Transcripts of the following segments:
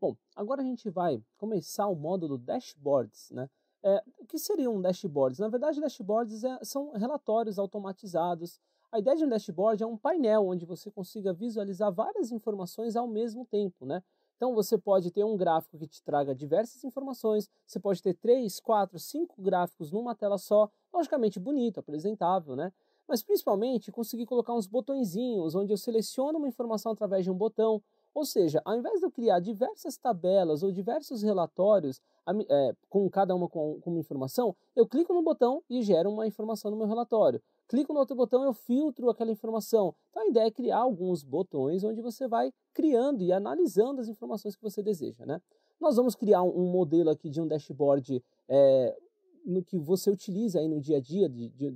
Bom, agora a gente vai começar o módulo Dashboards, né? O que seriam dashboards? Na verdade, dashboards são relatórios automatizados. A ideia de um dashboard é um painel onde você consiga visualizar várias informações ao mesmo tempo, né? Então você pode ter um gráfico que te traga diversas informações, você pode ter 3, 4, 5 gráficos numa tela só, logicamente bonito, apresentável, né? Mas principalmente conseguir colocar uns botõezinhos onde eu seleciono uma informação através de um botão. Ou seja, ao invés de eu criar diversas tabelas ou diversos relatórios, com cada uma com uma informação, eu clico no botão e gero uma informação no meu relatório. Clico no outro botão, eu filtro aquela informação. Então a ideia é criar alguns botões onde você vai criando e analisando as informações que você deseja, né? Nós vamos criar um modelo aqui de um dashboard no que você utiliza aí no dia a dia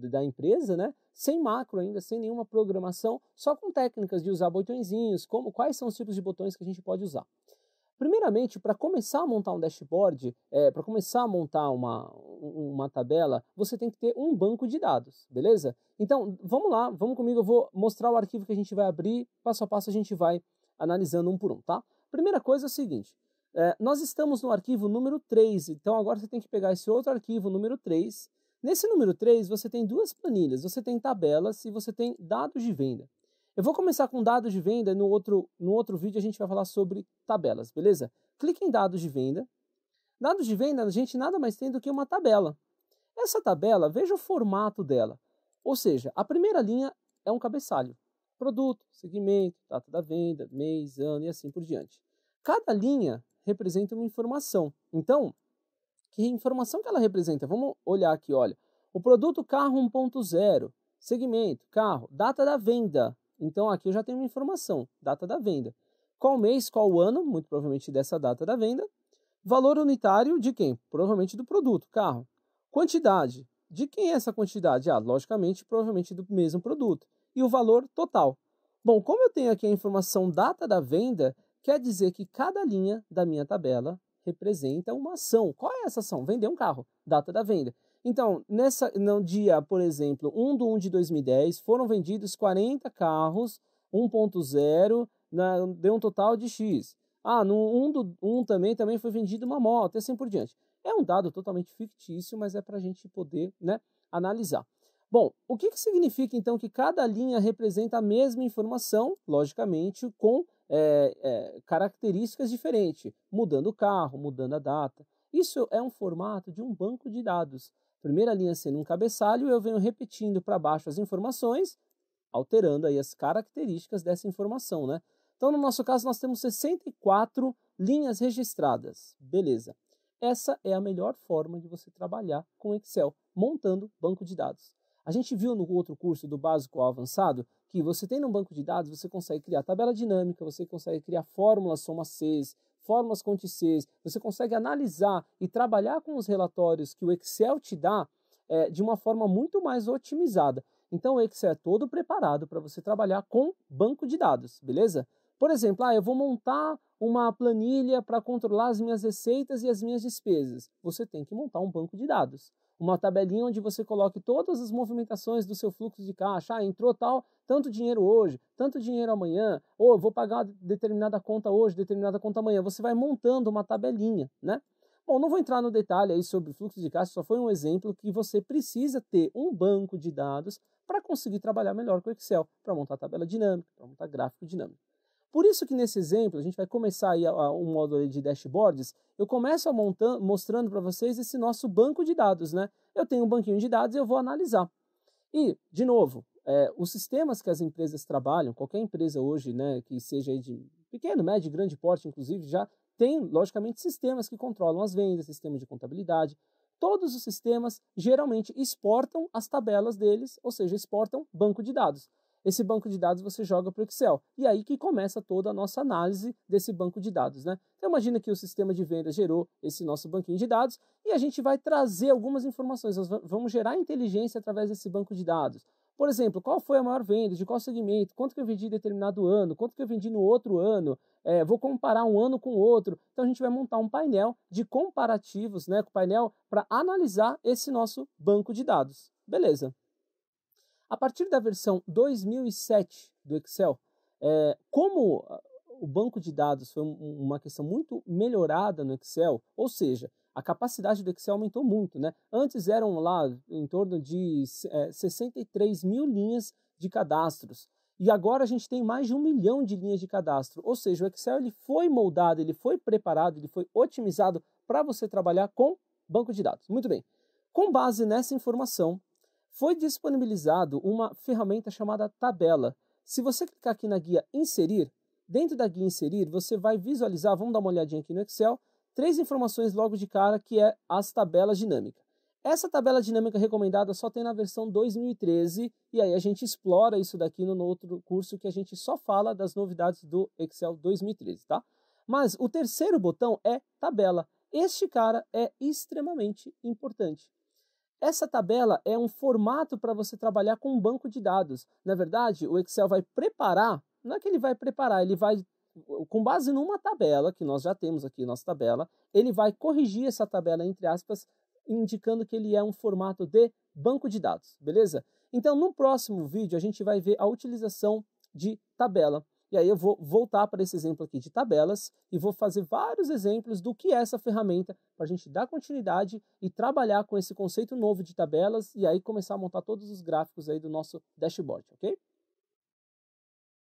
da empresa, né? Sem macro ainda, sem nenhuma programação, só com técnicas de usar botõezinhos, quais são os tipos de botões que a gente pode usar. Primeiramente, para começar a montar um dashboard, para começar a montar uma tabela, você tem que ter um banco de dados, beleza? Então, vamos lá, vamos comigo, eu vou mostrar o arquivo que a gente vai abrir, passo a passo a gente vai analisando um por um, tá? Primeira coisa é o seguinte, nós estamos no arquivo número 3, então agora você tem que pegar esse outro arquivo, número 3. Nesse número 3, você tem duas planilhas, você tem tabelas e você tem dados de venda. Eu vou começar com dados de venda, no outro vídeo a gente vai falar sobre tabelas, beleza? Clique em dados de venda. Dados de venda, a gente nada mais tem do que uma tabela. Essa tabela, veja o formato dela. Ou seja, a primeira linha é um cabeçalho. Produto, segmento, data da venda, mês, ano e assim por diante. Cada linha representa uma informação. Então, que informação que ela representa? Vamos olhar aqui, olha. O produto carro 1.0, segmento, carro, data da venda. Então aqui eu já tenho uma informação, data da venda. Qual mês, qual ano, muito provavelmente dessa data da venda. Valor unitário de quem? Provavelmente do produto, carro. Quantidade, de quem é essa quantidade? Logicamente, provavelmente do mesmo produto. E o valor total. Bom, como eu tenho aqui a informação data da venda, quer dizer que cada linha da minha tabela representa uma ação. Qual é essa ação? Vender um carro, data da venda. Então, no dia, por exemplo, 1/1 de 2010, foram vendidos 40 carros 1.0, deu um total de X. No 1/1 também foi vendida uma moto, e assim por diante. É um dado totalmente fictício, mas é para a gente poder, né, analisar. Bom, o que significa então que cada linha representa a mesma informação, logicamente, com características diferentes, mudando o carro, mudando a data. Isso é um formato de um banco de dados. Primeira linha sendo um cabeçalho, eu venho repetindo para baixo as informações, alterando aí as características dessa informação, né? Então, no nosso caso, nós temos 64 linhas registradas. Beleza. Essa é a melhor forma de você trabalhar com Excel, montando banco de dados. A gente viu no outro curso do básico ao avançado que você tem no banco de dados, você consegue criar tabela dinâmica, você consegue criar fórmulas soma-Cs, fórmulas conte-Cs, você consegue analisar e trabalhar com os relatórios que o Excel te dá de uma forma muito mais otimizada. Então o Excel é todo preparado para você trabalhar com banco de dados, beleza? Por exemplo, eu vou montar uma planilha para controlar as minhas receitas e as minhas despesas. Você tem que montar um banco de dados. Uma tabelinha onde você coloque todas as movimentações do seu fluxo de caixa. Entrou tanto dinheiro hoje, tanto dinheiro amanhã, ou eu vou pagar determinada conta hoje, determinada conta amanhã. Você vai montando uma tabelinha, né? Bom, não vou entrar no detalhe aí sobre fluxo de caixa, só foi um exemplo que você precisa ter um banco de dados para conseguir trabalhar melhor com o Excel, para montar tabela dinâmica, para montar gráfico dinâmico. Por isso que nesse exemplo, a gente vai começar aí um módulo de dashboards, eu começo mostrando para vocês esse nosso banco de dados, né? Eu tenho um banquinho de dados e eu vou analisar. E, de novo, os sistemas que as empresas trabalham, qualquer empresa hoje, né, que seja aí de pequeno, médio, grande porte, inclusive, já tem, logicamente, sistemas que controlam as vendas, sistemas de contabilidade. Todos os sistemas geralmente exportam as tabelas deles, ou seja, exportam banco de dados. Esse banco de dados você joga para o Excel. E aí que começa toda a nossa análise desse banco de dados, né? Então imagina que o sistema de vendas gerou esse nosso banquinho de dados e a gente vai trazer algumas informações. Nós vamos gerar inteligência através desse banco de dados. Por exemplo, qual foi a maior venda, de qual segmento, quanto que eu vendi em determinado ano, quanto que eu vendi no outro ano, vou comparar um ano com o outro. Então a gente vai montar um painel de comparativos, né? Painel para analisar esse nosso banco de dados. Beleza. A partir da versão 2007 do Excel, como o banco de dados foi uma questão muito melhorada no Excel, ou seja, a capacidade do Excel aumentou muito, né? Antes eram lá em torno de 63 mil linhas de cadastros. E agora a gente tem mais de 1 milhão de linhas de cadastro. Ou seja, o Excel ele foi moldado, ele foi preparado, ele foi otimizado para você trabalhar com banco de dados. Muito bem. Com base nessa informação, foi disponibilizado uma ferramenta chamada Tabela. Se você clicar aqui na guia Inserir, dentro da guia Inserir, você vai visualizar, vamos dar uma olhadinha aqui no Excel, 3 informações logo de cara, que é as tabelas dinâmicas. Essa tabela dinâmica recomendada só tem na versão 2013, e aí a gente explora isso daqui no outro curso que a gente só fala das novidades do Excel 2013, tá? Mas o terceiro botão é tabela. Este cara é extremamente importante. Essa tabela é um formato para você trabalhar com um banco de dados. Na verdade, o Excel vai preparar, não é que ele vai preparar, ele vai, com base numa tabela, que nós já temos aqui, nossa tabela, ele vai corrigir essa tabela, entre aspas, indicando que ele é um formato de banco de dados, beleza? Então, no próximo vídeo, a gente vai ver a utilização de tabela. E aí eu vou voltar para esse exemplo aqui de tabelas e vou fazer vários exemplos do que é essa ferramenta para a gente dar continuidade e trabalhar com esse conceito novo de tabelas e aí começar a montar todos os gráficos aí do nosso dashboard, ok?